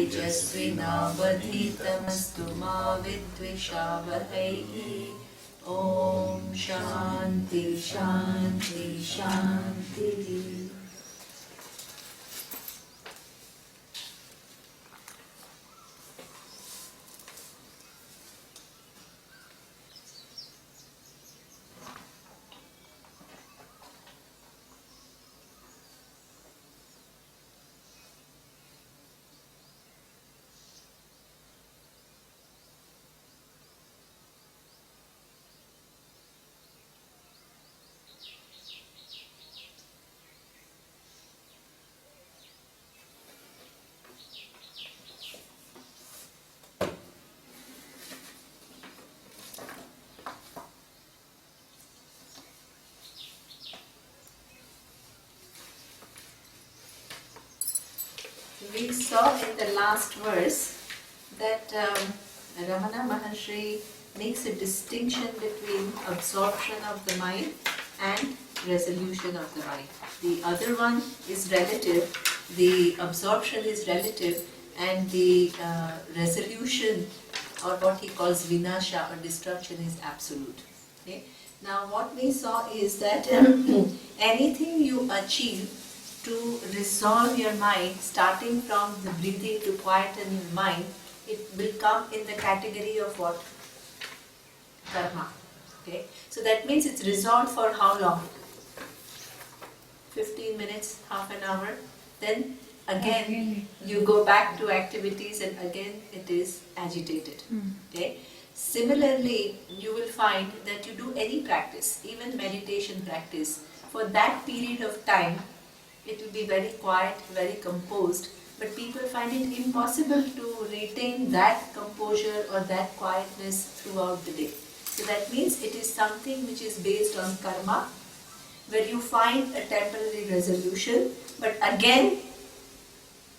तेजस्विनावधीतमस्तु मा विद्विषावहैः। ॐ शान्ति शान्ति शान्तिः। We saw in the last verse that Ramana Maharishi makes a distinction between absorption of the mind and resolution of the mind. The other one is relative, the absorption is relative, and the resolution, or what he calls vinasha or destruction, is absolute. Okay? Now what we saw is that anything you achieve to resolve your mind, starting from the breathing to quieten your mind, it will come in the category of what? Karma. Okay? So that means it's resolved for how long? 15 minutes, half an hour. Then again you go back to activities and again it is agitated. Okay? Similarly, you will find that you do any practice, even meditation practice, for that period of time, it will be very quiet, very composed, but people find it impossible to retain that composure or that quietness throughout the day. So that means it is something which is based on karma, where you find a temporary resolution, but again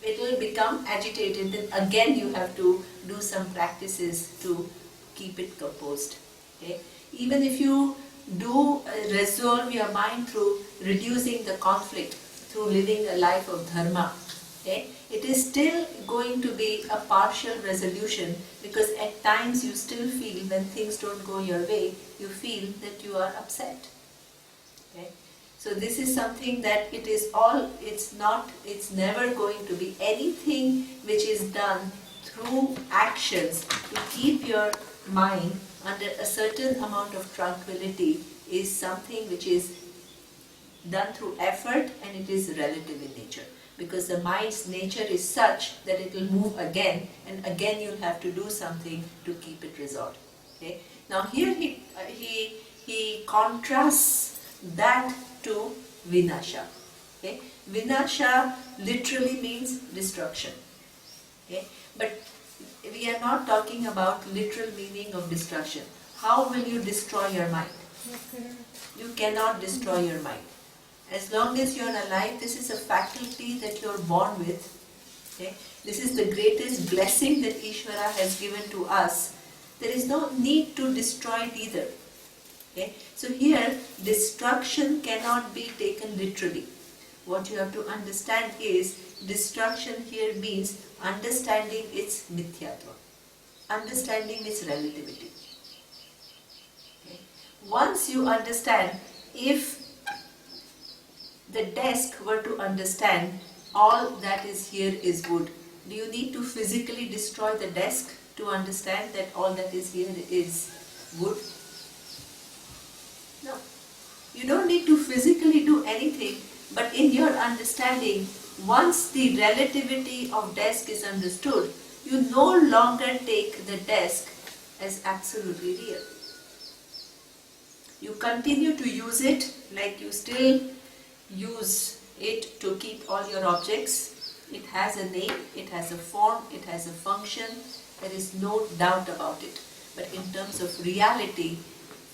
it will become agitated, then again you have to do some practices to keep it composed. Okay? Even if you do resolve your mind through reducing the conflict, through living a life of dharma, okay, it is still going to be a partial resolution, because at times you still feel, when things don't go your way, you feel that you are upset. Okay? So this is something that it's never going to be anything which is done through actions to keep your mind under a certain amount of tranquility is something which is done through effort, and it is relative in nature, because the mind's nature is such that it will move again and again you'll have to do something to keep it resolved. Okay? Now here he contrasts that to vinasha. Okay? Vinasha literally means destruction. Okay? But we are not talking about literal meaning of destruction. How will you destroy your mind? You cannot destroy your mind. As long as you are alive, this is a faculty that you are born with. Okay? This is the greatest blessing that Ishvara has given to us. There is no need to destroy it either. Okay? So here, destruction cannot be taken literally. What you have to understand is, destruction here means understanding its mithyatva, understanding its relativity. Okay? Once you understand, if the desk were to understand all that is here is wood, do you need to physically destroy the desk to understand that all that is here is wood? No. You don't need to physically do anything, but in your understanding, once the relativity of desk is understood, you no longer take the desk as absolutely real. You continue to use it like you still use it to keep all your objects. It has a name, it has a form, it has a function, there is no doubt about it. But in terms of reality,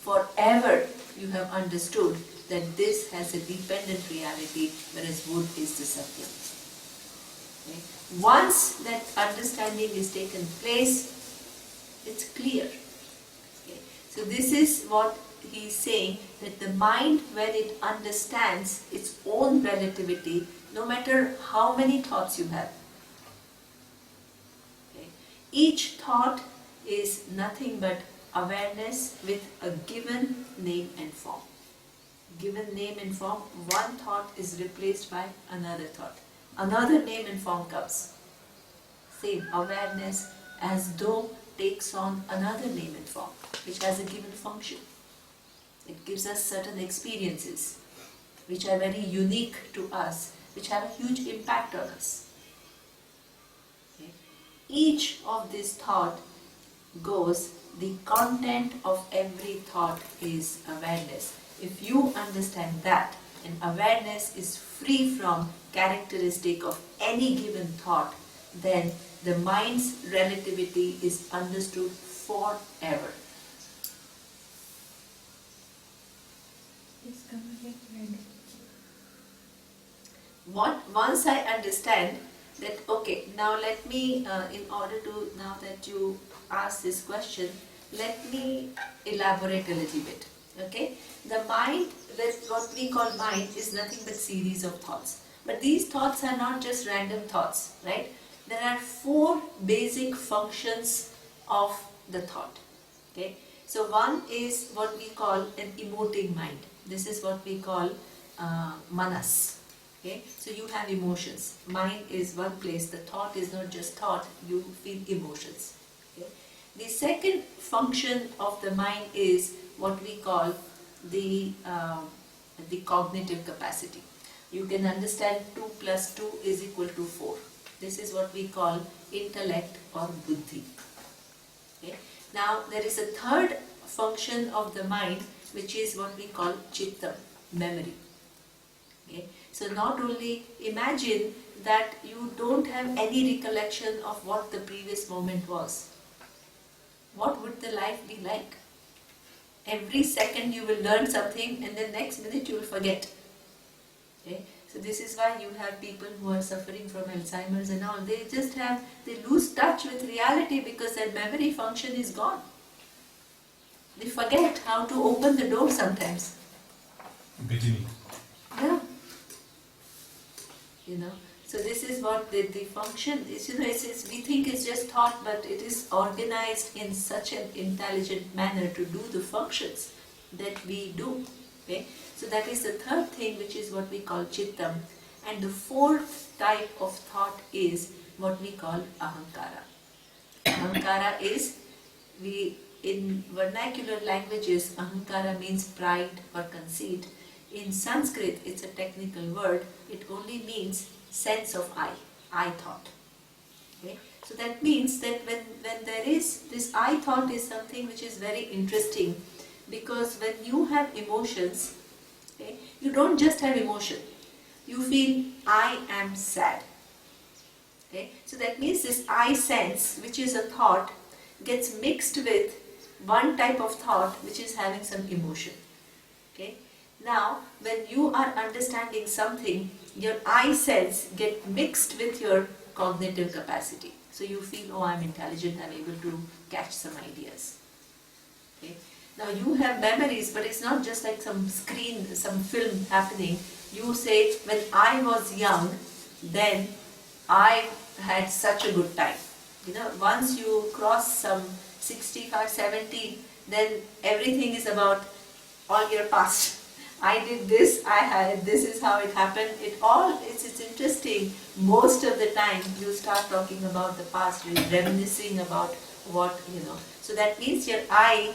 forever you have understood that this has a dependent reality, whereas wood is the Satya. Okay? Once that understanding is taken place, it's clear. Okay? So this is what he is saying, that the mind, when it understands its own relativity, no matter how many thoughts you have, Each thought is nothing but awareness with a given name and form. Given name and form, one thought is replaced by another thought. Another name and form comes. Same awareness as though takes on another name and form, which has a given function. It gives us certain experiences which are very unique to us, which have a huge impact on us. Okay. Each of this thought goes, the content of every thought is awareness. If you understand that, and awareness is free from characteristic of any given thought, then the mind's relativity is understood forever. Once I understand that, okay, now let me, now that you ask this question, let me elaborate a little bit. Okay, the mind, what we call mind, is nothing but series of thoughts. But these thoughts are not just random thoughts, right? There are 4 basic functions of the thought. Okay, so one is what we call an emoting mind. This is what we call manas. Okay, so you have emotions. Mind is one place. The thought is not just thought. You feel emotions. Okay. The second function of the mind is what we call the cognitive capacity. You can understand 2 plus 2 is equal to 4. This is what we call intellect or buddhi. Okay. Now there is a third function of the mind, which is what we call chitta, memory. Okay. So not only imagine that you don't have any recollection of what the previous moment was. What would the life be like? Every second you will learn something and the next minute you will forget. Okay? So this is why you have people who are suffering from Alzheimer's and all. They lose touch with reality because their memory function is gone. They forget how to open the door sometimes. Beginning. Yeah. So this is what the function is. We think it's just thought, but it is organized in such an intelligent manner to do the functions that we do. Okay? So that is the third thing, which is what we call chittam. And the fourth type of thought is what we call ahankara. Ahankara is, in vernacular languages, ahankara means pride or conceit. In Sanskrit, it's a technical word. It only means sense of I thought. Okay? So that means that when there is this I thought is something which is very interesting, because when you have emotions, okay, you don't just have emotion. You feel I am sad. Okay? So that means this I sense, which is a thought, gets mixed with one type of thought which is having some emotion. Okay? Now, when you are understanding something, your I sense get mixed with your cognitive capacity. So you feel, oh, I'm intelligent, I'm able to catch some ideas. Okay? Now you have memories, but it's not just like some screen, some film happening. You say, when I was young, then I had such a good time. Once you cross some 65, 70, then everything is about all your past. I did this, this is how it happened. It's interesting. Most of the time you start talking about the past, you're reminiscing about what. So that means your I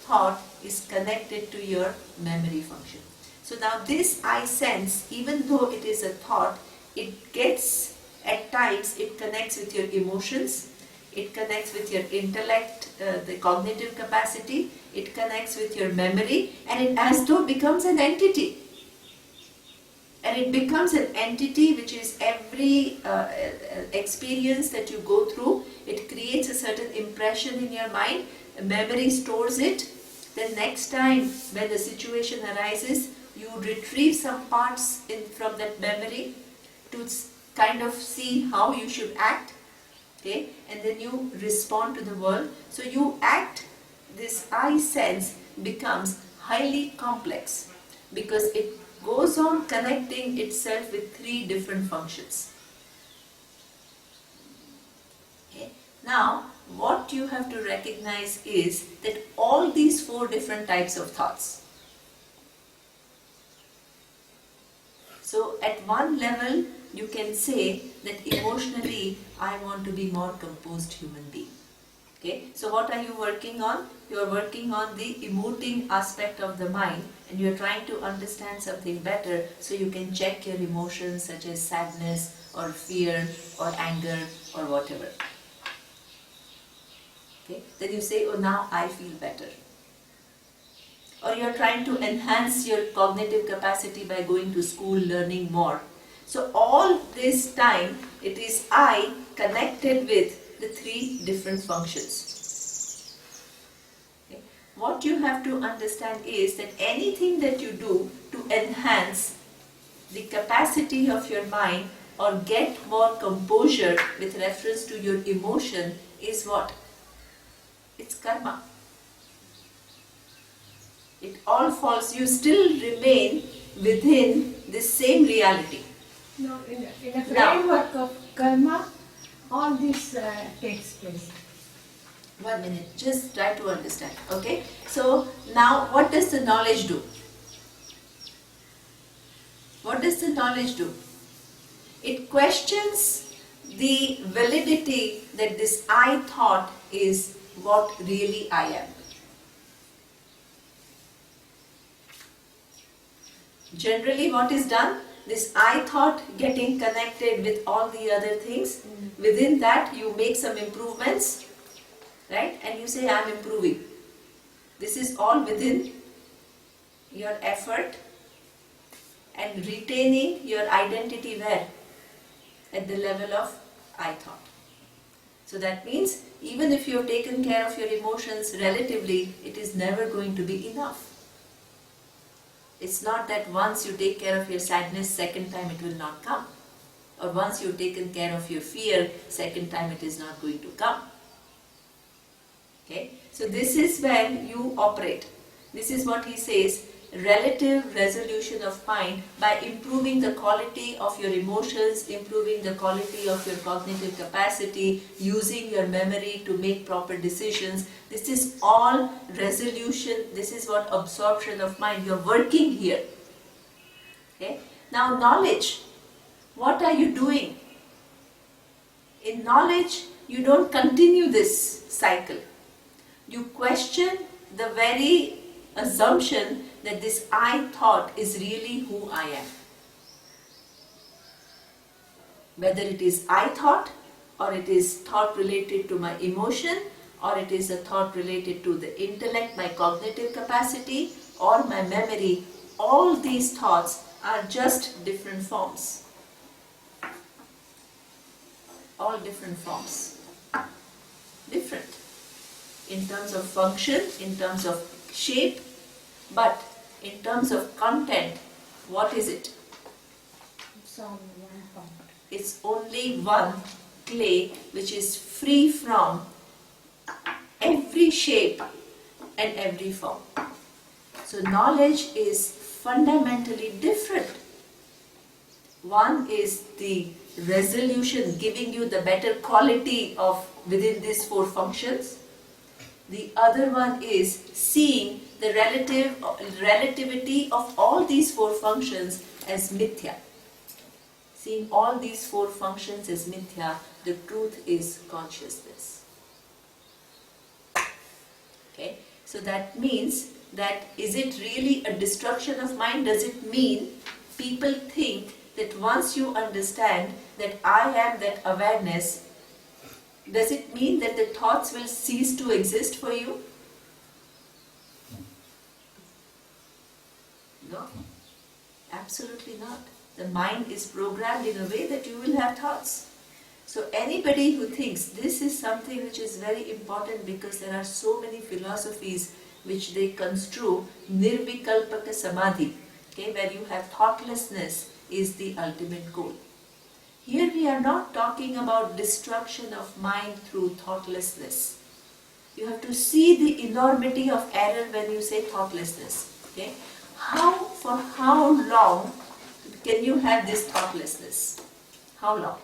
thought is connected to your memory function. So now this I sense, even though it is a thought, it gets, at times, it connects with your emotions, it connects with your intellect, the cognitive capacity, it connects with your memory, and it as though becomes an entity. And it becomes an entity which is every experience that you go through, it creates a certain impression in your mind, memory stores it. Then next time when the situation arises, you retrieve some parts from that memory to kind of see how you should act. Okay? And then you respond to the world. So you act, this I sense becomes highly complex because it goes on connecting itself with 3 different functions. Okay? Now, what you have to recognize is that all these 4 different types of thoughts. So at one level, you can say that emotionally, I want to be more composed human being. Okay, so what are you working on? You are working on the emoting aspect of the mind, and you are trying to understand something better so you can check your emotions such as sadness or fear or anger or whatever. Okay, then you say, oh, now I feel better. Or you are trying to enhance your cognitive capacity by going to school, learning more. So all this time, it is I connected with the 3 different functions. Okay. What you have to understand is that anything that you do to enhance the capacity of your mind or get more composure with reference to your emotion is what? It's karma. It all falls, you still remain within this same reality. No, in a framework of karma, all this takes place. 1 minute, just try to understand. Okay, so now what does the knowledge do? What does the knowledge do? It questions the validity that this I thought is what really I am. Generally, what is done? This I thought getting connected with all the other things, within that you make some improvements, right? And you say, I am improving. This is all within your effort and retaining your identity where? At the level of I thought. So that means even if you have taken care of your emotions relatively, it is never going to be enough. It's not that once you take care of your sadness, second time it will not come. Or once you've taken care of your fear, second time it is not going to come. Okay? So this is where you operate. This is what he says, relative resolution of mind by improving the quality of your emotions, improving the quality of your cognitive capacity, using your memory to make proper decisions. This is all resolution, this is what absorption of mind, you're working here. Okay? Now knowledge, what are you doing? In knowledge, you don't continue this cycle. You question the very assumption that this I thought is really who I am. Whether it is I thought, or it is thought related to my emotion, or it is a thought related to the intellect, my cognitive capacity, or my memory, all these thoughts are just different forms. All different forms. Different. In terms of function, in terms of shape, but in terms of content, what is it? It's all one part. It's only one clay which is free from every shape and every form. So knowledge is fundamentally different. One is the resolution, giving you the better quality of within these 4 functions. The other one is seeing the relativity of all these 4 functions as mithya. Seeing all these 4 functions as mithya, the truth is consciousness. Okay, so that means that is it really a destruction of mind? Does it mean people think that once you understand that I am that awareness, does it mean that the thoughts will cease to exist for you? No, absolutely not. The mind is programmed in a way that you will have thoughts. So anybody who thinks this is something which is very important, because there are so many philosophies which they construe nirvikalpaka samadhi, okay, where you have thoughtlessness is the ultimate goal. Here we are not talking about destruction of mind through thoughtlessness. You have to see the enormity of error when you say thoughtlessness. Okay? For how long can you have this thoughtlessness? How long?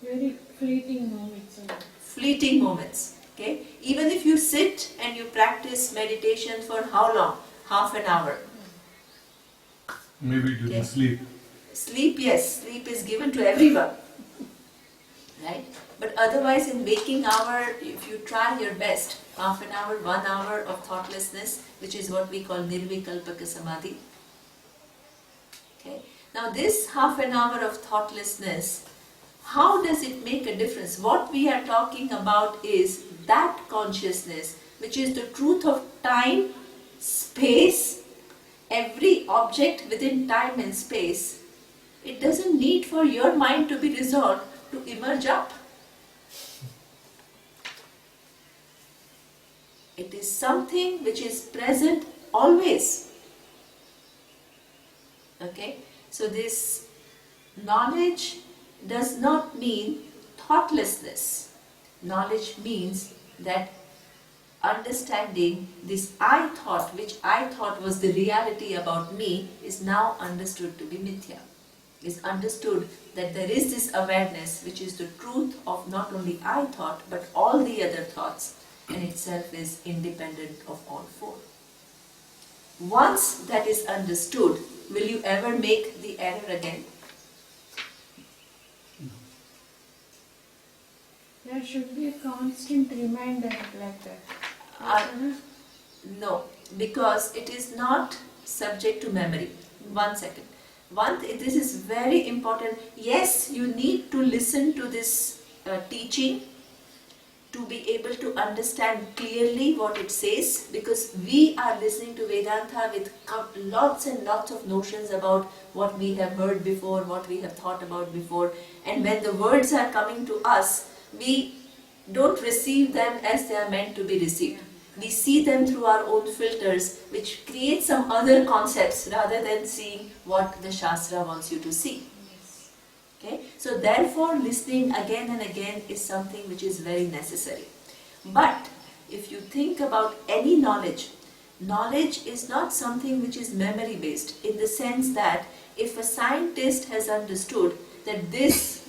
Very fleeting moments. fleeting moments. Okay? Even if you sit and you practice meditation for how long? Half an hour. Maybe during Okay. sleep. Sleep, yes, sleep is given to everyone. Right? But otherwise in waking hour, if you try your best, half an hour, 1 hour of thoughtlessness, which is what we call nirvikalpaka samadhi. Okay? Now this half an hour of thoughtlessness, how does it make a difference? What we are talking about is that consciousness, which is the truth of time, space, every object within time and space. It doesn't need for your mind to be resolved to emerge up. It is something which is present always. Okay? So this knowledge does not mean thoughtlessness. Knowledge means that understanding this I thought, which I thought was the reality about me, is now understood to be mithya. Is understood that there is this awareness which is the truth of not only I thought but all the other thoughts, and itself is independent of all four. Once that is understood, will you ever make the error again? There should be a constant reminder like that. No, because it is not subject to memory. 1 second. This is very important. Yes, you need to listen to this teaching to be able to understand clearly what it says, because we are listening to Vedanta with lots and lots of notions about what we have heard before, what we have thought about before, and when the words are coming to us, we don't receive them as they are meant to be received. We see them through our own filters, which create some other concepts rather than seeing what the Shastra wants you to see. Okay? So therefore listening again and again is something which is very necessary. But if you think about any knowledge, knowledge is not something which is memory based, in the sense that if a scientist has understood that this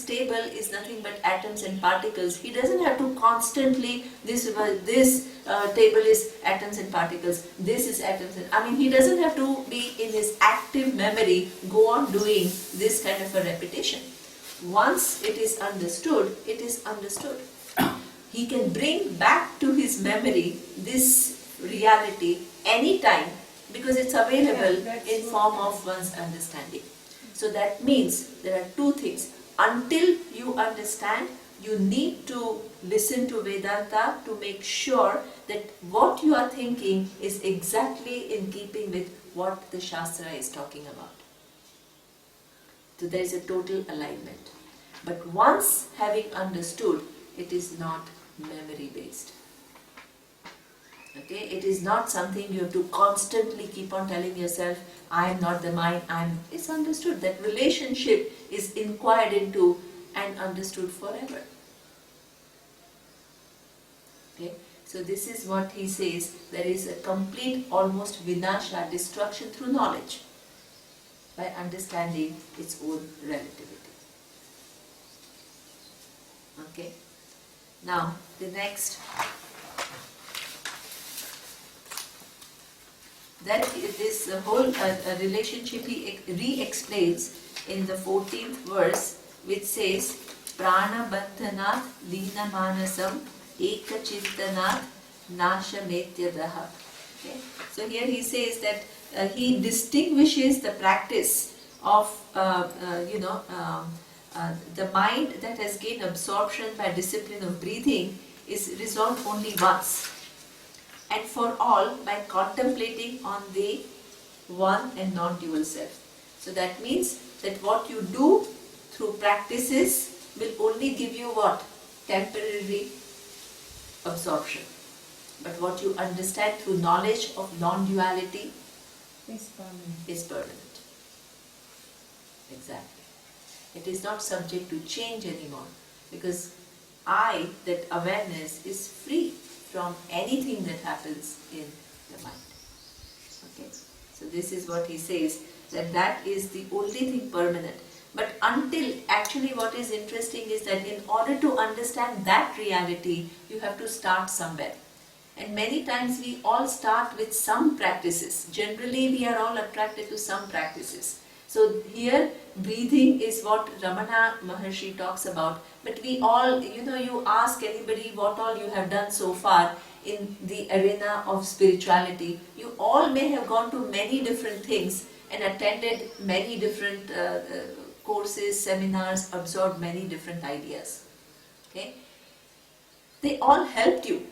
table is nothing but atoms and particles, he doesn't have to constantly, this table is atoms and particles, this is atoms and, he doesn't have to be in his active memory, go on doing this kind of a repetition. Once it is understood, it is understood. He can bring back to his memory this reality anytime, because it's available in form of one's understanding. So that means there are two things. Until you understand, you need to listen to Vedanta to make sure that what you are thinking is exactly in keeping with what the Shastra is talking about. So there is a total alignment. But once having understood, it is not memory based. Okay? It is not something you have to constantly keep on telling yourself, I am not the mind, it's understood. That relationship is inquired into and understood forever. Okay? So this is what he says, there is a complete almost vinasha, destruction through knowledge, by understanding its own relativity. Okay? Now, the next. That this whole relationship he re-explains in the 14th verse, which says, Prana bandhanat lina manasam eka chintanat nasha metyadaha. Okay? So here he says that he distinguishes the practice of the mind that has gained absorption by discipline of breathing is resolved only once, and for all by contemplating on the one and non-dual self. So that means that what you do through practices will only give you what? Temporary absorption. But what you understand through knowledge of non-duality is permanent. Exactly. It is not subject to change anymore, because that awareness, is free from anything that happens in the mind. Okay? So this is what he says, that is the only thing permanent. But actually what is interesting is that in order to understand that reality, you have to start somewhere. And many times we all start with some practices. Generally we are all attracted to some practices. So here breathing is what Ramana Maharishi talks about. But we all, you ask anybody what all you have done so far in the arena of spirituality. You all may have gone to many different things and attended many different courses, seminars, absorbed many different ideas. Okay? They all helped you.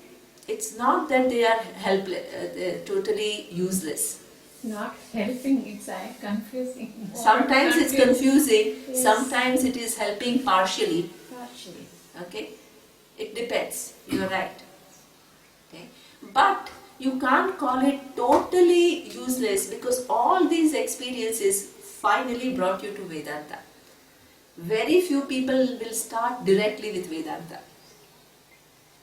It's not that they are they're totally useless. Not helping, it's confusing. Sometimes it's confusing, Yes. sometimes it is helping partially. Partially. Okay? It depends. You're right. Okay? But you can't call it totally useless because all these experiences finally brought you to Vedanta. Very few people will start directly with Vedanta.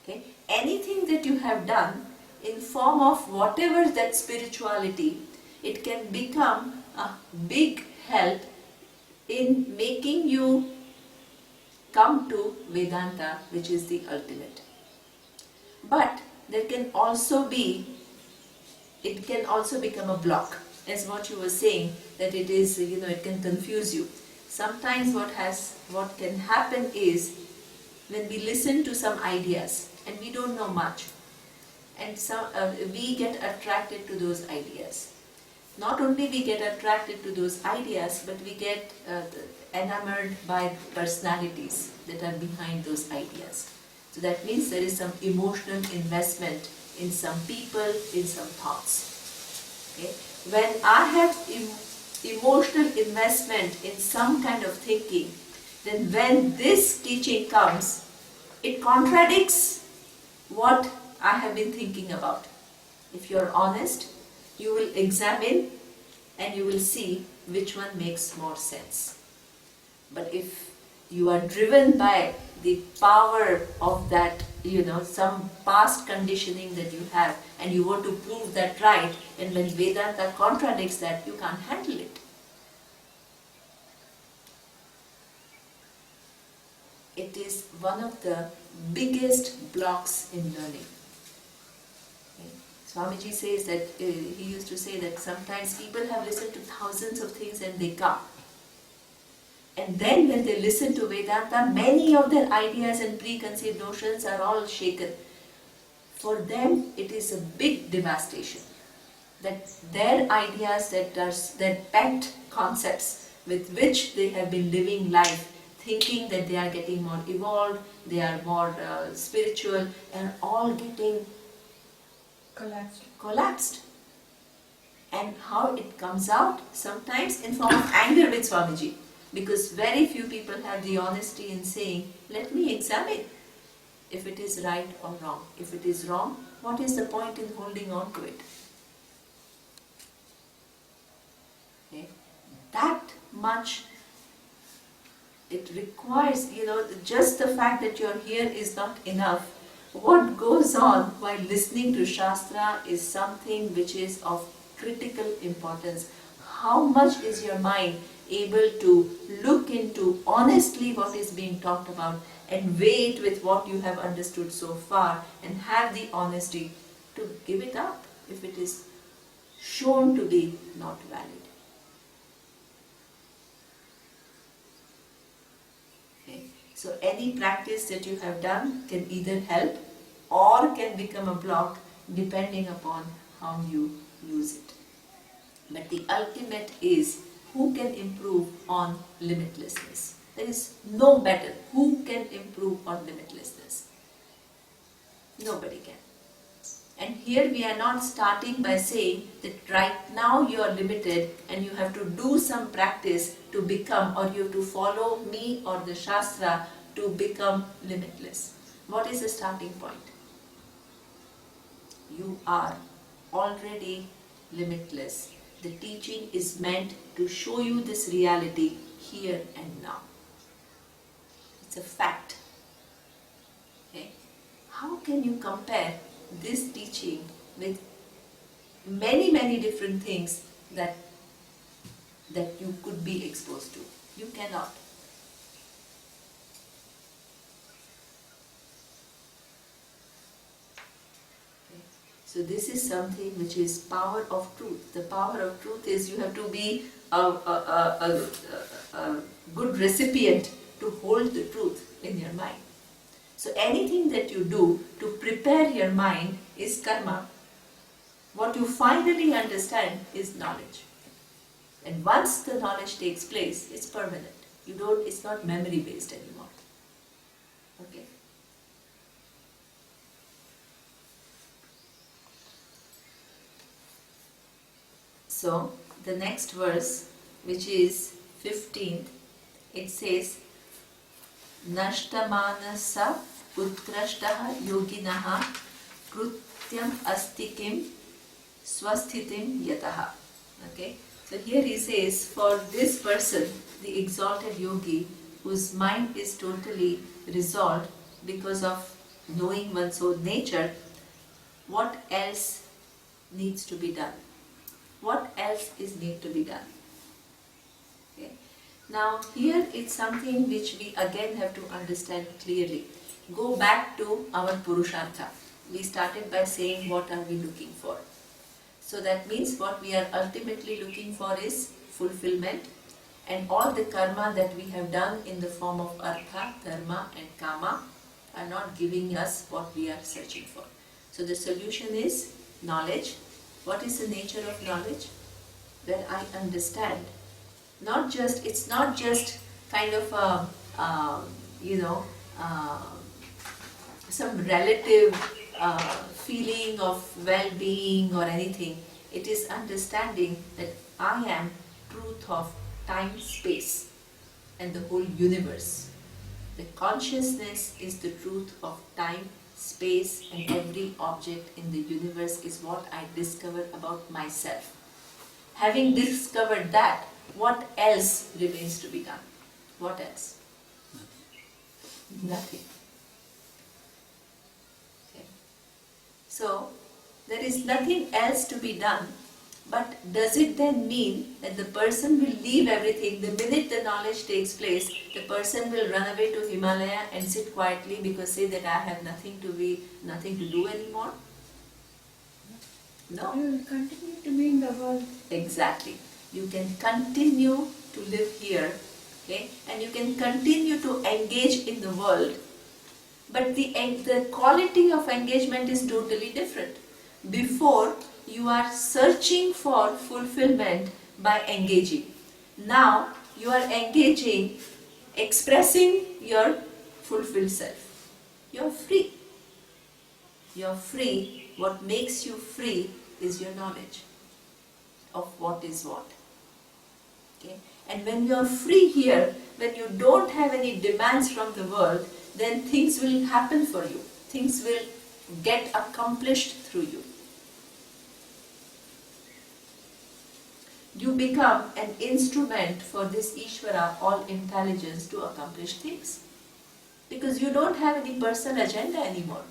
Okay? Anything that you have done in form of whatever that spirituality, it can become a big help in making you come to Vedanta, which is the ultimate. But there can also be, it can also become a block, as what you were saying, that it is, it can confuse you. Sometimes what can happen is, when we listen to some ideas and we don't know much, and we get attracted to those ideas. Not only we get attracted to those ideas, but we get enamored by personalities that are behind those ideas. So that means there is some emotional investment in some people, in some thoughts. Okay? When I have emotional investment in some kind of thinking, then when this teaching comes, it contradicts what I have been thinking about. If you are honest, you will examine and you will see which one makes more sense. But if you are driven by the power of that, some past conditioning that you have, and you want to prove that right, and when Vedanta contradicts that, you can't handle it. It is one of the biggest blocks in learning. Okay? Swamiji says that, he used to say that sometimes people have listened to thousands of things and they come. And then when they listen to Vedanta, many of their ideas and preconceived notions are all shaken. For them, it is a big devastation. That their ideas, their pet concepts with which they have been living life, thinking that they are getting more evolved, they are more spiritual, are all getting collapsed. And how it comes out? Sometimes in form of anger with Swamiji. Because very few people have the honesty in saying, let me examine if it is right or wrong. If it is wrong, what is the point in holding on to it? Okay? That much it requires, just the fact that you're here is not enough. What goes on while listening to Shastra is something which is of critical importance. How much is your mind able to look into honestly what is being talked about and weigh it with what you have understood so far and have the honesty to give it up if it is shown to be not valid. Okay. So any practice that you have done can either help or can become a block depending upon how you use it. But the ultimate is who can improve on limitlessness. There is no better. Who can improve on limitlessness? Nobody can. And here we are not starting by saying that right now you are limited and you have to do some practice to become, or you have to follow me or the Shastra to become limitless. What is the starting point? You are already limitless. The teaching is meant to show you this reality here and now. It's a fact. Okay? How can you compare this teaching with many different things that you could be exposed to? You cannot. Okay. So this is something which is power of truth. The power of truth is you have to be a good recipient to hold the truth in your mind. So anything that you do to prepare your mind is karma. What you finally understand is knowledge. And once the knowledge takes place, it's permanent. It's not memory based anymore. Okay. So the next verse, which is 15th, it says, Nashtamanasa utkrashtaha yoginaha krutyam astikim swasthitim yataha. Okay. So here he says, for this person, the exalted yogi, whose mind is totally resolved because of knowing one's own nature, what else needs to be done? What else is need to be done? Okay. Now here it's something which we again have to understand clearly. Go back to our Purushartha. We started by saying what are we looking for. So that means what we are ultimately looking for is fulfillment, and all the karma that we have done in the form of artha, dharma and kama are not giving us what we are searching for. So the solution is knowledge. What is the nature of knowledge? That I understand. It's not just kind of some relative feeling of well-being or anything. It is understanding that I am truth of time, space and the whole universe. The consciousness is the truth of time, space and every object in the universe is what I discover about myself. Having discovered that, what else remains to be done? What else? Nothing. Okay. So, there is nothing else to be done, but does it then mean that the person will leave everything the minute the knowledge takes place? The person will run away to Himalaya and sit quietly because say that I have nothing to do anymore? No. You will continue to be in the world. Exactly. You can continue to live here, okay, and you can continue to engage in the world, but the quality of engagement is totally different. Before, you are searching for fulfillment by engaging. Now, you are engaging, expressing your fulfilled self. You are free. You are free. What makes you free is your knowledge of what is what. Okay? And when you are free here, when you don't have any demands from the world, then things will happen for you. Things will get accomplished through you. You become an instrument for this Ishvara, all intelligence, to accomplish things. Because you don't have any personal agenda anymore.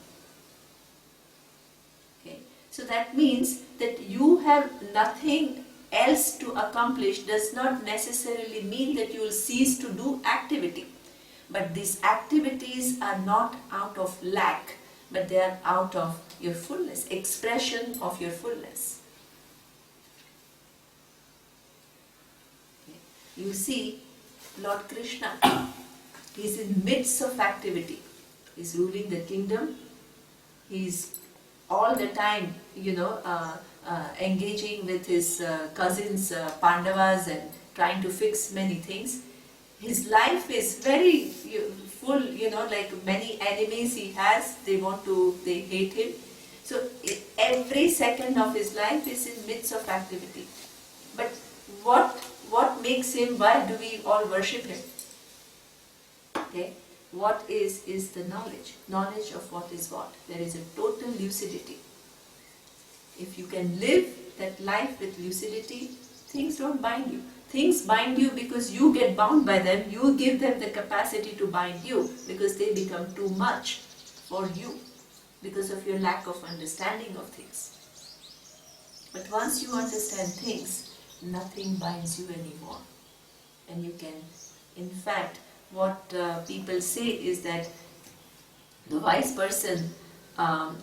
Okay? So that means that you have nothing else to accomplish does not necessarily mean that you will cease to do activity. But these activities are not out of lack, but they are out of your fullness, expression of your fullness. Okay. You see, Lord Krishna, he is in midst of activity. He is ruling the kingdom. He is all the time, engaging with his cousins, Pandavas, and trying to fix many things. His life is very full, like many enemies he has, they hate him. So every second of his life is in midst of activity. But what makes him, why do we all worship him? Okay? What is the knowledge of what is what. There is a total lucidity. If you can live that life with lucidity, things don't bind you. Things bind you because you get bound by them. You give them the capacity to bind you because they become too much for you because of your lack of understanding of things. But once you understand things, nothing binds you anymore. And you can In fact, what people say is that the wise person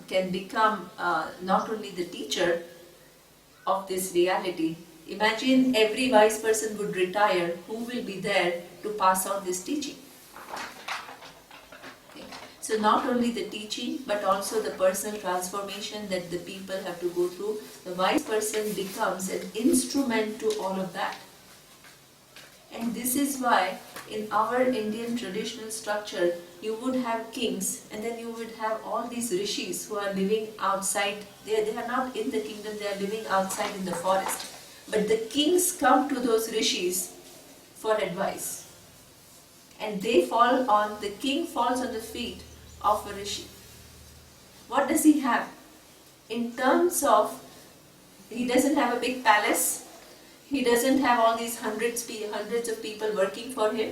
can become not only the teacher of this reality. Imagine every wise person would retire, who will be there to pass on this teaching? Okay. So not only the teaching, but also the personal transformation that the people have to go through. The wise person becomes an instrument to all of that. And this is why in our Indian traditional structure, you would have kings, and then you would have all these rishis who are living outside. They are not in the kingdom, they are living outside in the forest. But the kings come to those rishis for advice. And the king falls on the feet of a rishi. What does he have? In terms of, he doesn't have a big palace. He doesn't have all these hundreds of people working for him.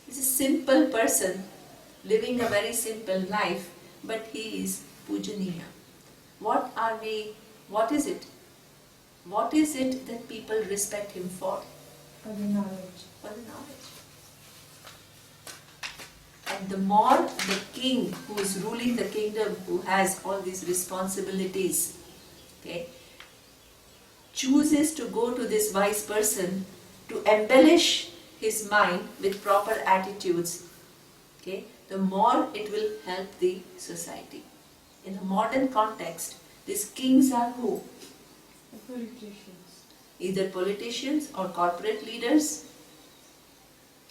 He's a simple person living a very simple life, but he is pujaniya. What is it? What is it that people respect him for? For the knowledge. For the knowledge. And the more the king who is ruling the kingdom, who has all these responsibilities, okay, chooses to go to this wise person to embellish his mind with proper attitudes, okay, the more it will help the society. In the modern context, these kings are who? The politicians. Either politicians or corporate leaders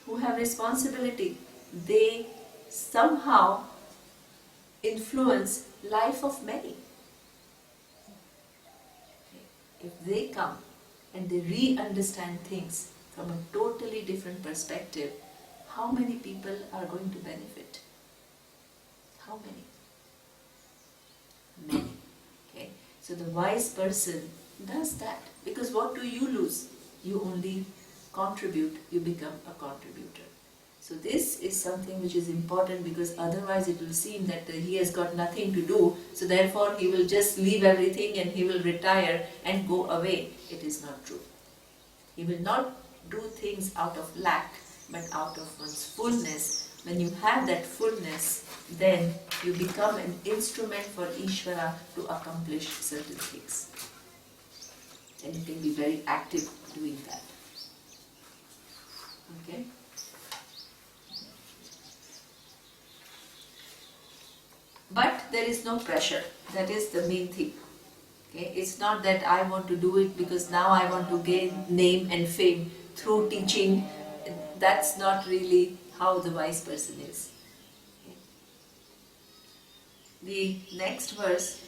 who have responsibility. They somehow influence life of many. If they come and they re-understand things from a totally different perspective, how many people are going to benefit? How many? Many. Okay. So the wise person does that, because what do you lose? You only contribute, you become a contributor. So this is something which is important, because otherwise it will seem that he has got nothing to do, so therefore he will just leave everything and he will retire and go away. It is not true. He will not do things out of lack, but out of one's fullness. When you have that fullness, then you become an instrument for Ishvara to accomplish certain things. And you can be very active doing that. Okay? But there is no pressure. That is the main thing. Okay? It's not that I want to do it because now I want to gain name and fame through teaching. That's not really how the wise person is. Okay? The next verse,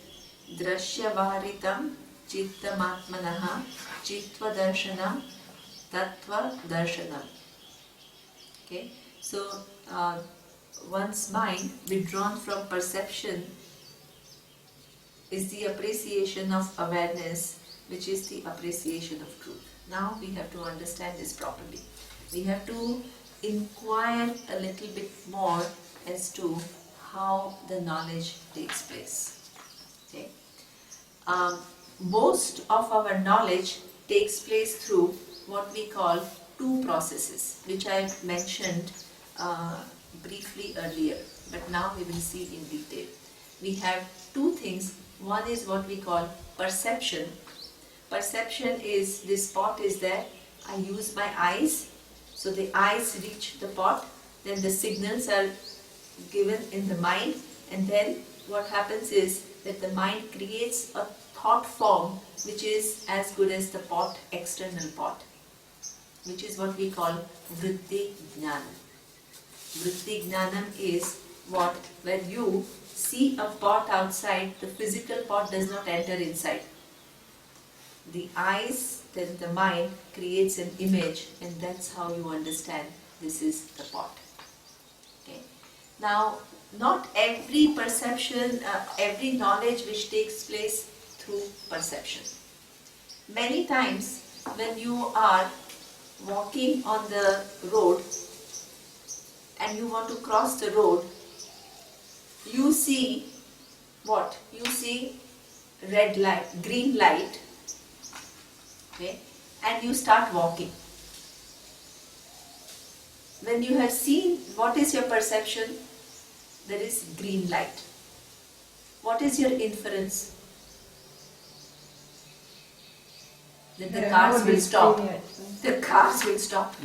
Drashya Vaharitam Chittamatmanaha Chitva Darshanam Tattva Darshanam. Okay? So, one's mind withdrawn from perception is the appreciation of awareness, which is the appreciation of truth. Now we have to understand this properly. We have to inquire a little bit more as to how the knowledge takes place. Okay? Most of our knowledge takes place through what we call two processes, which I mentioned briefly earlier, but now we will see in detail. We have two things. One is what we call perception. Perception is, this pot is there, I use my eyes, so the eyes reach the pot, then the signals are given in the mind, and then what happens is that the mind creates a thought form which is as good as the pot, external pot, which is what we call vritti jnana. Vritti jnanam is what, when you see a pot outside, the physical pot does not enter inside. The eyes, then the mind creates an image, and that's how you understand this is the pot. Okay. Now, not every perception, every knowledge which takes place through perception. Many times when you are walking on the road and you want to cross the road, you see what? You see red light, green light, okay, and you start walking. when you have seen, what is your perception? There is green light. What is your inference? That the cars will stop. The cars will stop.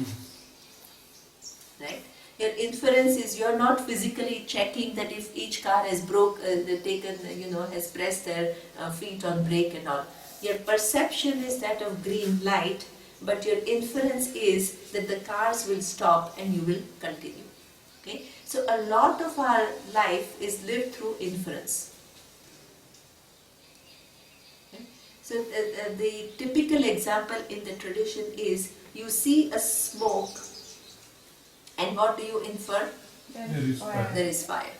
Right? Your inference is you're not physically checking that if each car has has pressed their feet on brake and all. Your perception is that of green light, but your inference is that the cars will stop and you will continue. Okay? So a lot of our life is lived through inference. Okay? So the typical example in the tradition is you see a smoke and what do you infer? There is fire. There is fire.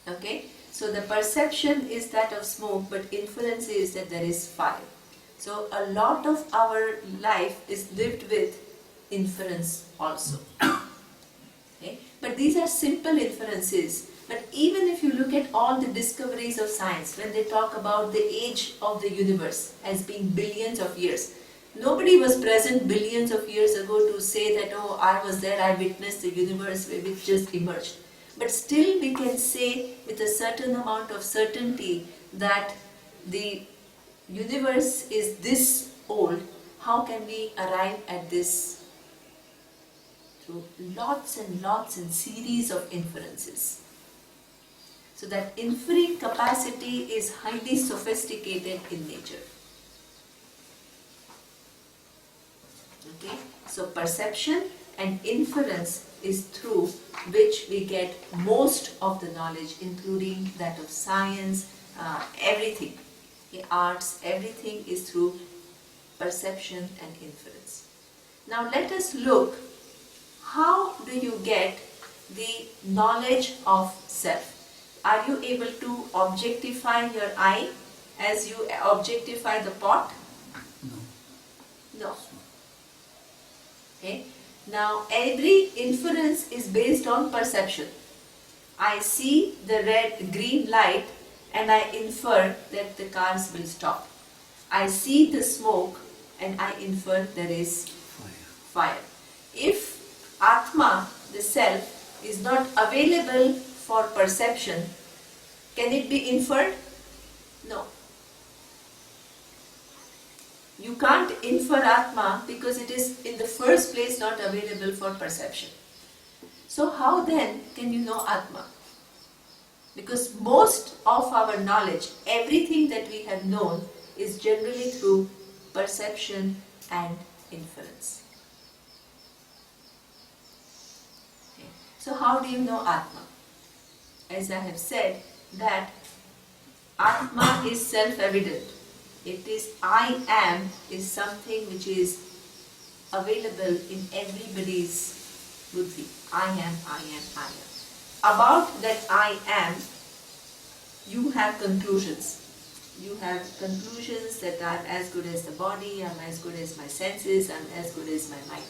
Okay? So the perception is that of smoke, but inference is that there is fire. So a lot of our life is lived with inference also. Okay? But these are simple inferences. But even if you look at all the discoveries of science, when they talk about the age of the universe as being billions of years, nobody was present billions of years ago to say that, oh, I was there, I witnessed the universe which just emerged. But still we can say with a certain amount of certainty that the universe is this old. How can we arrive at this? Through lots and lots and series of inferences. So that inferring capacity is highly sophisticated in nature. Okay? So perception and inference is through which we get most of the knowledge, including that of science, everything. Okay? Arts, everything is through perception and inference. Now let us look, how do you get the knowledge of self? Are you able to objectify your eye as you objectify the pot? No. Okay. Now every inference is based on perception. I see the green light and I infer that the cars will stop. I see the smoke and I infer there is fire. If Atma, the self, is not available for perception, can it be inferred? No. You can't infer Atma because it is in the first place not available for perception. So how then can you know Atma? Because most of our knowledge, everything that we have known, is generally through perception and inference. Okay. So how do you know Atma? As I have said, that Atma is self-evident. It is I am is something which is available in everybody's buddhi. I am, I am, I am. About that I am, you have conclusions. You have conclusions that I'm as good as the body, I'm as good as my senses, I'm as good as my mind.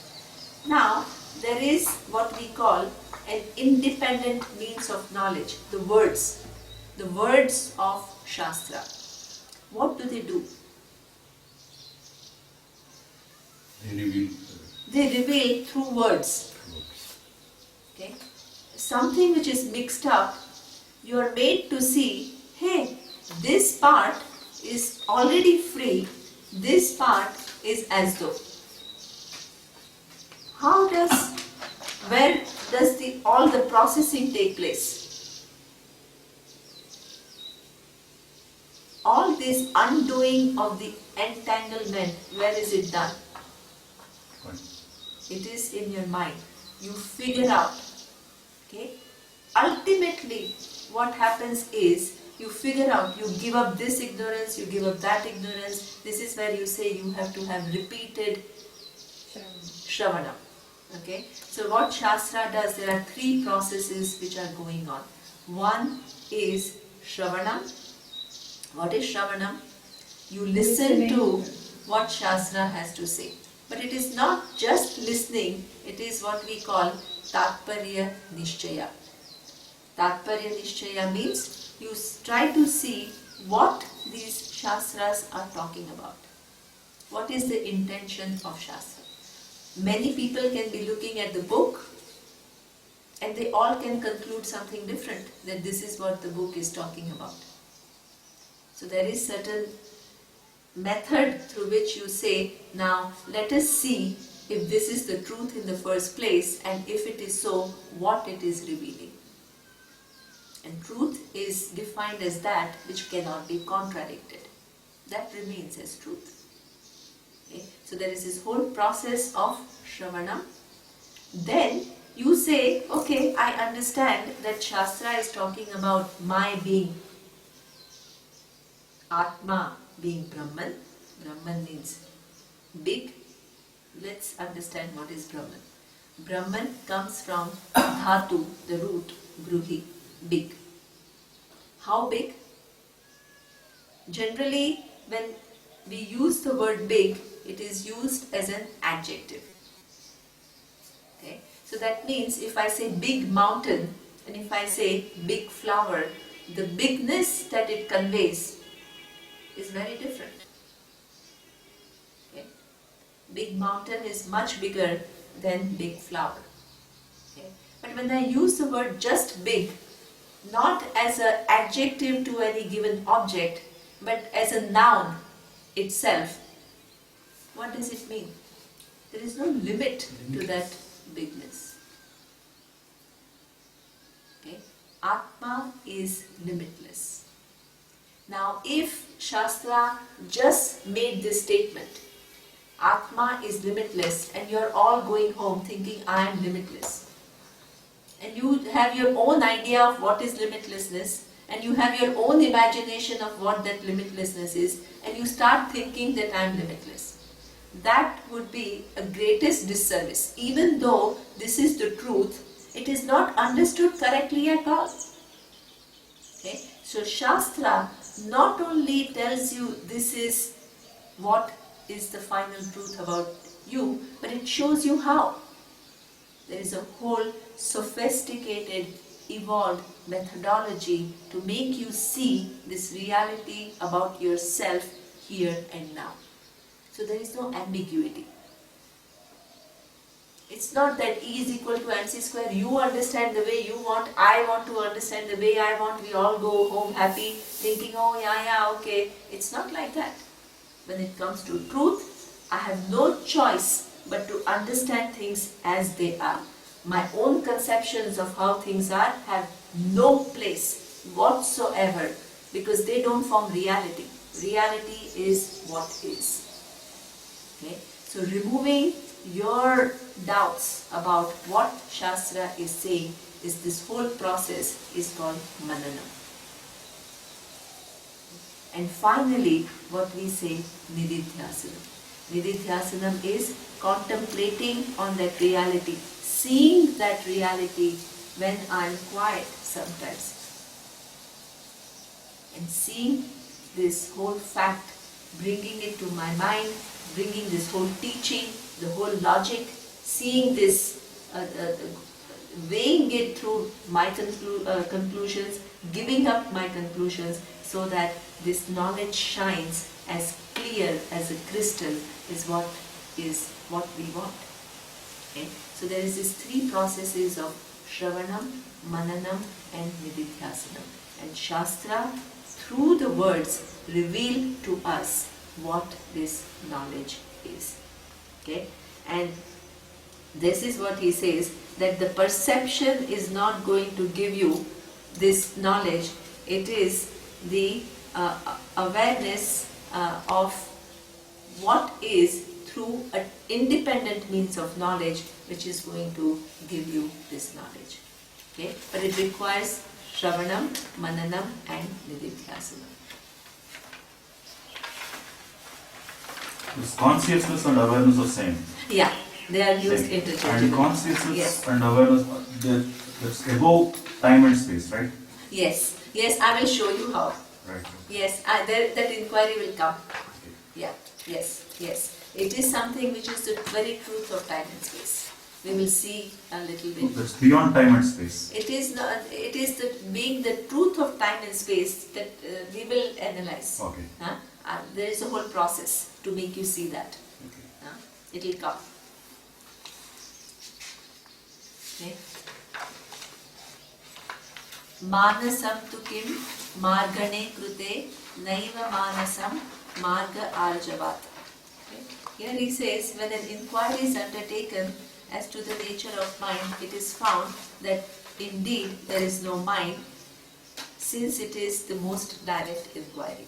Now, there is what we call an independent means of knowledge, the words of Shastra. What do? They reveal. They reveal through words. Okay? Something which is mixed up, you are made to see, hey, this part is already free, this part is as though. Where does all the processing take place? All this undoing of the entanglement, where is it done? It is in your mind. You figure out. Okay? Ultimately, what happens is, you figure out, you give up this ignorance, you give up that ignorance. This is where you say you have to have repeated Shravana. Okay? So what Shastra does, there are three processes which are going on. One is Shravana. What is Shravanam? You listen to what Shastra has to say. But it is not just listening, it is what we call Tatparya Nishchaya. Tatparya Nishchaya means you try to see what these Shastras are talking about. What is the intention of Shastra? Many people can be looking at the book and they all can conclude something different, that this is what the book is talking about. So there is certain method through which you say, now let us see if this is the truth in the first place, and if it is so, what it is revealing. And truth is defined as that which cannot be contradicted. That remains as truth. Okay? So there is this whole process of Shravanam. Then you say, okay, I understand that Shastra is talking about my being Atma, being Brahman. Brahman means big. Let's understand what is Brahman. Brahman comes from Dhatu, the root, Bruhi, big. How big? Generally, when we use the word big, it is used as an adjective. Okay? So that means if I say big mountain and if I say big flower, the bigness that it conveys is very different. Okay? Big mountain is much bigger than big flower. Okay? But when I use the word just big, not as an adjective to any given object, but as a noun itself, what does it mean? There is no limit to that bigness. Okay? Atma is limitless. Now, if Shastra just made this statement, Atma is limitless, and you're all going home thinking, I am limitless, and you have your own idea of what is limitlessness, and you have your own imagination of what that limitlessness is, and you start thinking that I am limitless, that would be a greatest disservice. Even though this is the truth, it is not understood correctly at all. Okay? So Shastra not only tells you this is what is the final truth about you, but it shows you how. There is a whole sophisticated, evolved methodology to make you see this reality about yourself here and now. So there is no ambiguity. It's not that E is equal to mc square, you understand the way you want, I want to understand the way I want, we all go home happy, thinking, oh yeah, okay. It's not like that. When it comes to truth, I have no choice but to understand things as they are. My own conceptions of how things are have no place whatsoever, because they don't form reality. Reality is what is. Okay? So removing your doubts about what Shastra is saying is this whole process is called Mananam. And finally, what we say, Nididhyasanam. Nididhyasanam is contemplating on that reality, seeing that reality when I am quiet sometimes, and seeing this whole fact, bringing it to my mind, bringing this whole teaching, the whole logic, seeing this, weighing it through my conclusions, giving up my conclusions, so that this knowledge shines as clear as a crystal is what we want. Okay? So there is these three processes of Shravanam, Mananam and Nididhyasanam. And Shastra, through the words, reveal to us what this knowledge is. Okay? And this is what he says, that the perception is not going to give you this knowledge. It is the awareness of what is through an independent means of knowledge which is going to give you this knowledge. Okay? But it requires Shravanam, Mananam and Nididhyasanam. Is consciousness and awareness are same? Yeah, they are used Same. interchangeably. And consciousness Yes. and awareness, that's above time and space, right? Yes, I will show you how. Right. Yes, that inquiry will come. Okay. Yeah, yes. It is something which is the very truth of time and space. We will see a little bit. That's beyond time and space. It is not. It is being the truth of time and space that we will analyze. Okay. Huh? There is a whole process to make you see that. Okay. It will come. Okay. Manasam tu kim margane krute naiva manasam marga arjavat. Here he says, when an inquiry is undertaken as to the nature of mind, it is found that indeed there is no mind, since it is the most direct inquiry.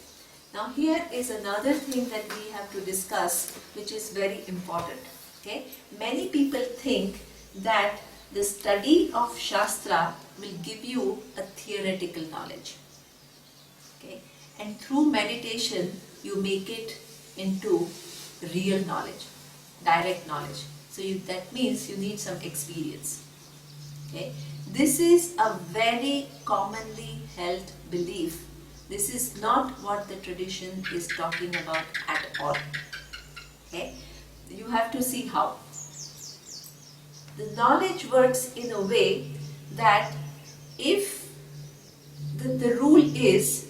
Now here is another thing that we have to discuss, which is very important. Okay? Many people think that the study of Shastra will give you a theoretical knowledge. Okay? And through meditation, you make it into real knowledge, direct knowledge. So that means you need some experience. Okay? This is a very commonly held belief. This is not what the tradition is talking about at all. Okay? You have to see how. The knowledge works in a way that if the rule is,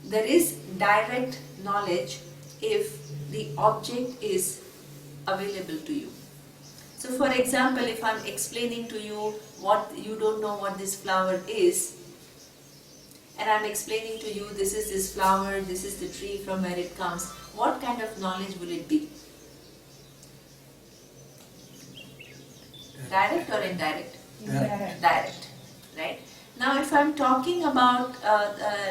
there is direct knowledge if the object is available to you. So for example, if I'm explaining to you what you don't know what this flower is, and I'm explaining to you this is this flower, this is the tree from where it comes, what kind of knowledge will it be? Direct or indirect? Indirect. Direct, right? Now if I'm talking about,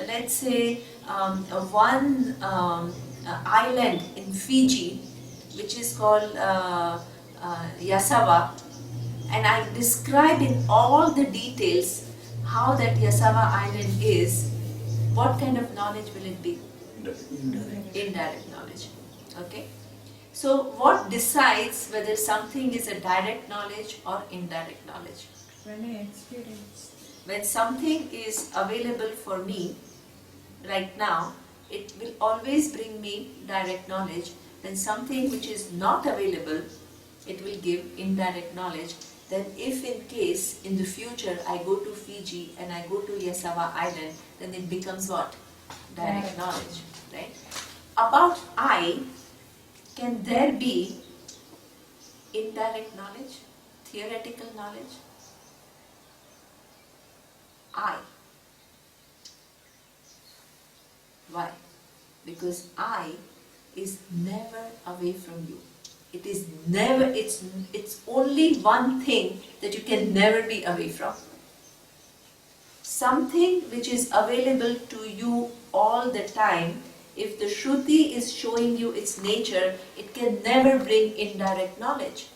let's say, one island in Fiji, which is called Yasawa, and I describe in all the details how that Yasawa island is, what kind of knowledge will it be? Indirect knowledge. Okay? So what decides whether something is a direct knowledge or indirect knowledge? When I experience. When something is available for me right now, it will always bring me direct knowledge. When something which is not available, it will give indirect knowledge. Then if in case in the future I go to Fiji and I go to Yasawa Island, then it becomes what? Direct knowledge, right? About I, can there be indirect knowledge, theoretical knowledge? I. Why? Because I is never away from you. It is never, it's only one thing that you can never be away from. Something which is available to you all the time, if the Shruti is showing you its nature, it can never bring indirect knowledge.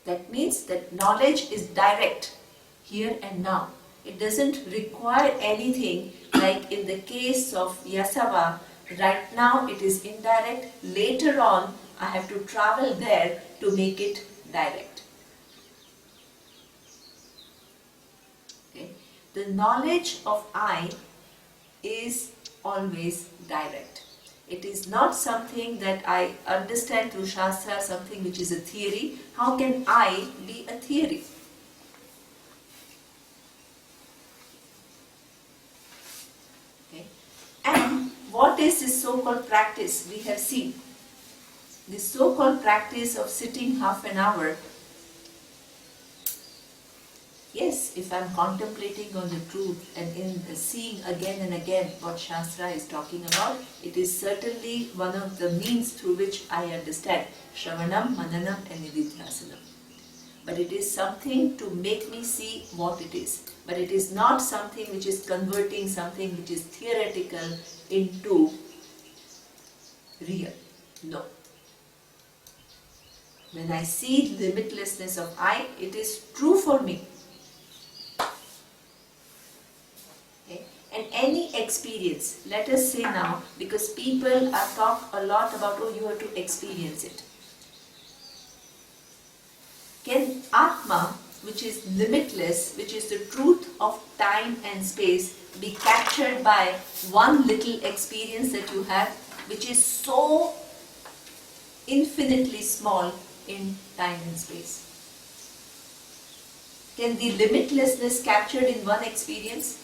That means that knowledge is direct, here and now. It doesn't require anything, like in the case of Yasawa. Right now it is indirect, later on I have to travel there to make it direct. Okay. The knowledge of I is always direct. It is not something that I understand through Shastra, something which is a theory. How can I be a theory? Okay. And what is this so-called practice we have seen? This so-called practice of sitting half an hour. Yes, if I am contemplating on the truth and in seeing again and again what Shastra is talking about, it is certainly one of the means through which I understand Shravanam, Mananam and Nididhyasanam. But it is something to make me see what it is. But it is not something which is converting something which is theoretical into real. No. When I see the limitlessness of I, it is true for me. Okay? And any experience, let us say now, because people talk a lot about, oh, you have to experience it. Can Atma, which is limitless, which is the truth of time and space, be captured by one little experience that you have, which is so infinitely small in time and space? Can the limitlessness captured in one experience?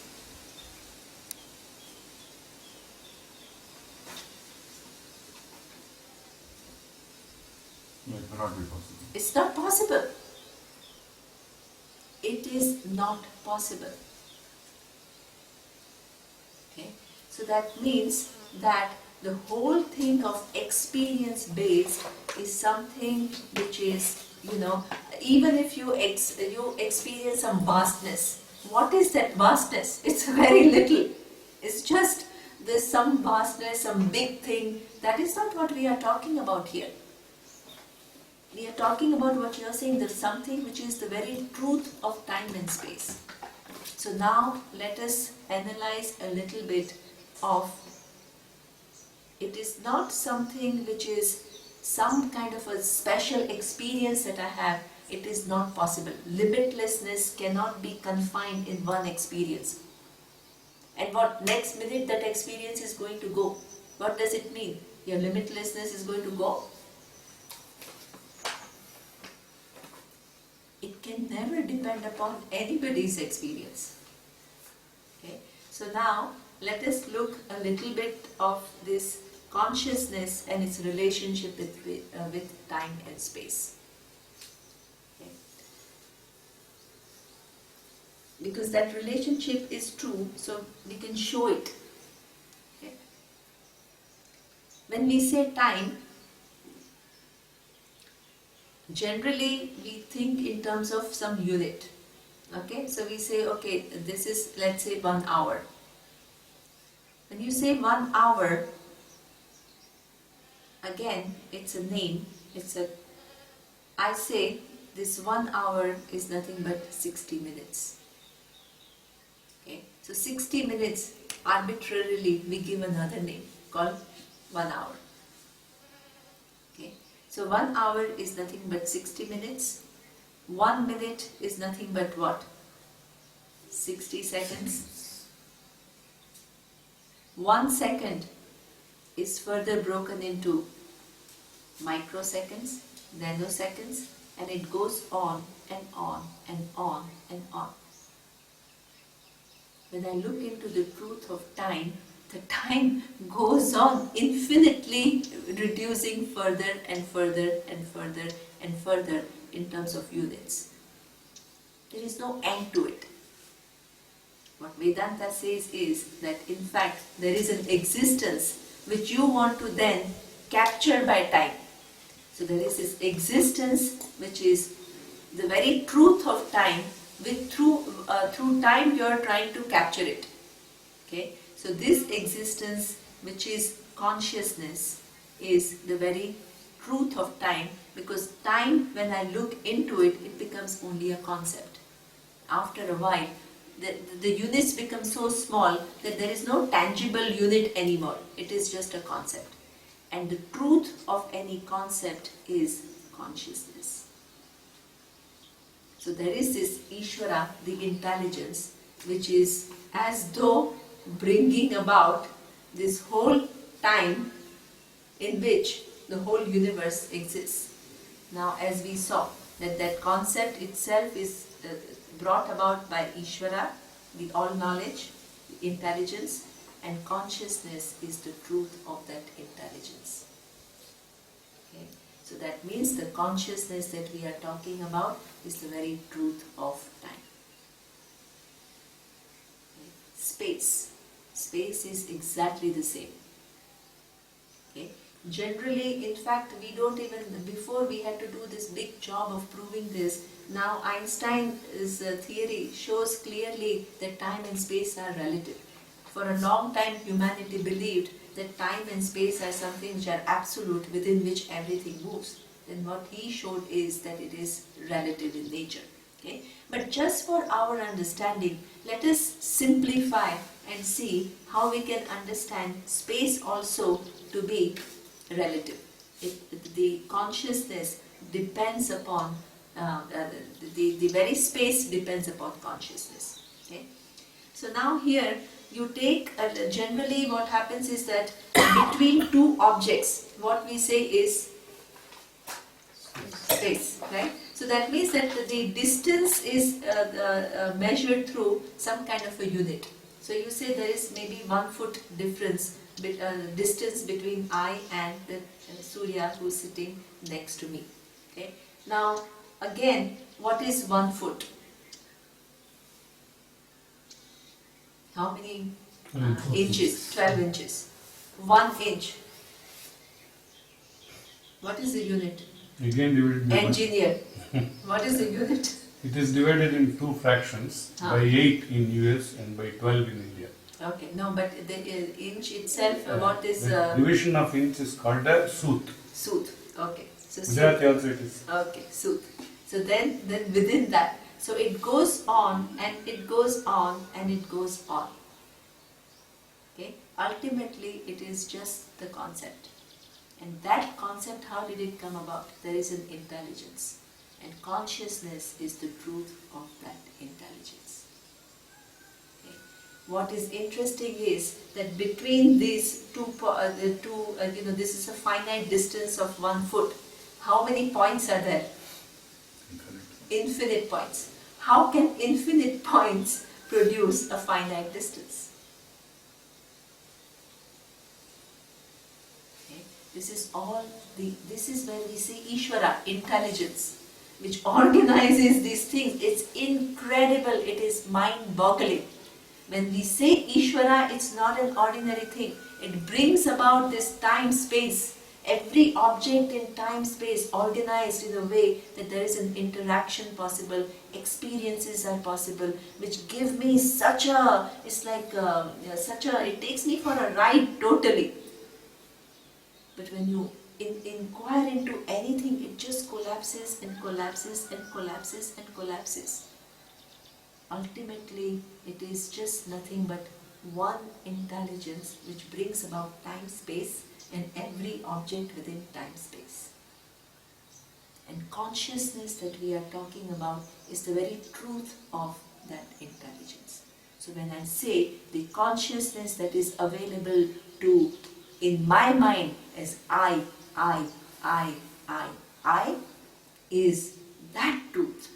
No, it cannot be possible. It's not possible. it is not possible. Okay? So that means that the whole thing of experience based is something which is, even if you experience some vastness, what is that vastness? It's very little. It's just there's some vastness, some big thing. That is not what we are talking about here. We are talking about what you are saying, there's something which is the very truth of time and space. So now let us analyze a little bit of, it is not something which is some kind of a special experience that I have. It is not possible. Limitlessness cannot be confined in one experience. And what next minute that experience is going to go? What does it mean? Your limitlessness is going to go? It can never depend upon anybody's experience. Okay? So now let us look a little bit of this consciousness and its relationship with time and space. Okay? Because that relationship is true, so we can show it. Okay? When we say time, generally we think in terms of some unit. Okay, so we say, okay, this is, let's say, 1 hour. When you say 1 hour, again, it's a name. I say this 1 hour is nothing but 60 minutes. Okay, so 60 minutes, arbitrarily we give another name called 1 hour. Okay, so 1 hour is nothing but 60 minutes. 1 minute is nothing but what? 60 seconds. 1 second is further broken into microseconds, nanoseconds, and it goes on and on and on and on. When I look into the truth of time, the time goes on infinitely, reducing further and further and further and further in terms of units. There is no end to it. What Vedanta says is that in fact there is an existence which you want to then capture by time. So there is this existence which is the very truth of time, through time you are trying to capture it. Okay? So this existence which is consciousness is the very truth of time, because time, when I look into it, it becomes only a concept. After a while, the units become so small that there is no tangible unit anymore. It is just a concept. And the truth of any concept is consciousness. So there is this Ishvara, the intelligence, which is as though bringing about this whole time in which the whole universe exists. Now, as we saw, that concept itself is brought about by Ishvara, the all-knowledge, the intelligence, and consciousness is the truth of that intelligence. Okay? So that means the consciousness that we are talking about is the very truth of time. Okay? Space. Space is exactly the same. Okay? Generally, in fact, we don't even, before we had to do this big job of proving this. Now Einstein's theory shows clearly that time and space are relative. For a long time, humanity believed that time and space are something which are absolute, within which everything moves. Then what he showed is that it is relative in nature. Okay? But just for our understanding, let us simplify and see how we can understand space also to be relative. The consciousness depends upon, the very space depends upon consciousness. Okay? So now here you take, generally what happens is that between two objects, what we say is space, right? So that means that the distance is measured through some kind of a unit. So you say there is maybe 1 foot difference, distance between I and the Surya who is sitting next to me. Okay? Now again, what is 1 foot? How many 12 inches? 12 inches. 1 inch. What is the unit? Again divided by 1. Engineer. What is the unit? It is divided in 2 fractions, Huh. by 8 in US and by 12 in India. Okay, no, but the inch itself, what is The division of inch is called a sooth. sooth? Okay, so Gujarati also it is. okay, sooth. So then within that, so it goes on and it goes on and it goes on. Okay, ultimately it is just the concept. And that concept, how did it come about? There is an intelligence. And consciousness is the truth of that intelligence. Okay. What is interesting is that between these this is a finite distance of 1 foot. How many points are there? Infinite points. How can infinite points produce a finite distance? Okay. This is where we see Ishvara, intelligence, which organizes these things. It's incredible, it is mind-boggling. When we say Ishvara, it's not an ordinary thing. It brings about this time-space, every object in time-space organized in a way that there is an interaction possible, experiences are possible, which give me it takes me for a ride totally. But when you inquire into anything, it just collapses and collapses and collapses and collapses. Ultimately, it is just nothing but one intelligence which brings about time-space and every object within time-space. And consciousness that we are talking about is the very truth of that intelligence. So when I say the consciousness that is available in my mind as I, is that truth.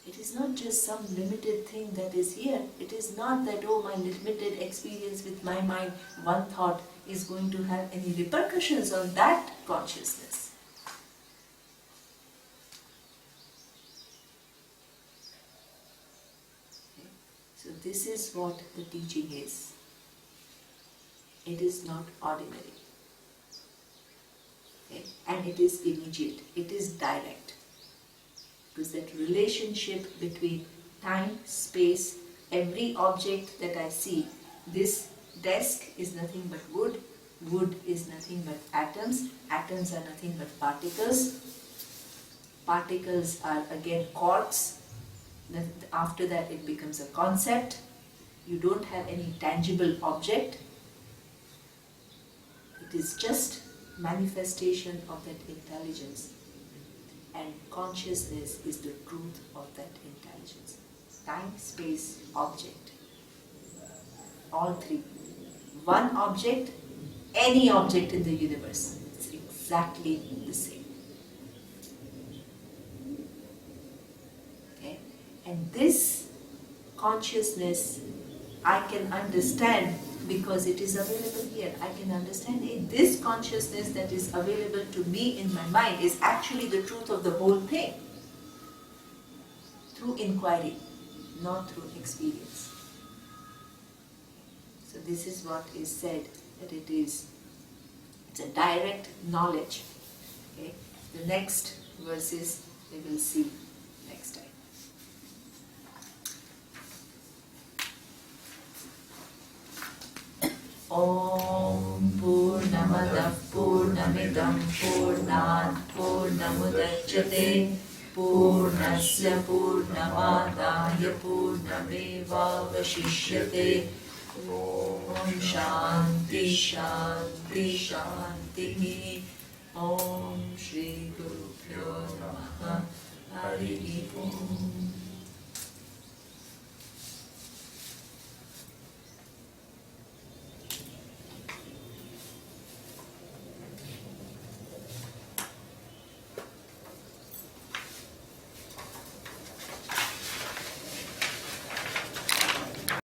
It is not just some limited thing that is here. It is not that, my limited experience with my mind, one thought is going to have any repercussions on that consciousness. Okay. So this is what the teaching is. It is not ordinary. Okay? And it is immediate. It is direct. Because that relationship between time, space, every object that I see, this desk is nothing but wood, wood is nothing but atoms, atoms are nothing but particles, particles are again quarks, then after that it becomes a concept, you don't have any tangible object, it is just manifestation of that intelligence. And consciousness is the truth of that intelligence. Time, space, object. All three. One object, any object in the universe. It's exactly the same. Okay? And this consciousness I can understand because it is available here. I can understand this consciousness that is available to me in my mind is actually the truth of the whole thing. Through inquiry, not through experience. So this is what is said, that it's a direct knowledge. Okay? The next verses we will see next time. Om Purnamadah Purnamidam Purnat Purnamudachyate Purnasya Purnamadaya Purnamevavashishyate Om Shanti Shanti Shanti Om Shri Guru Pyo Namaha Hari Om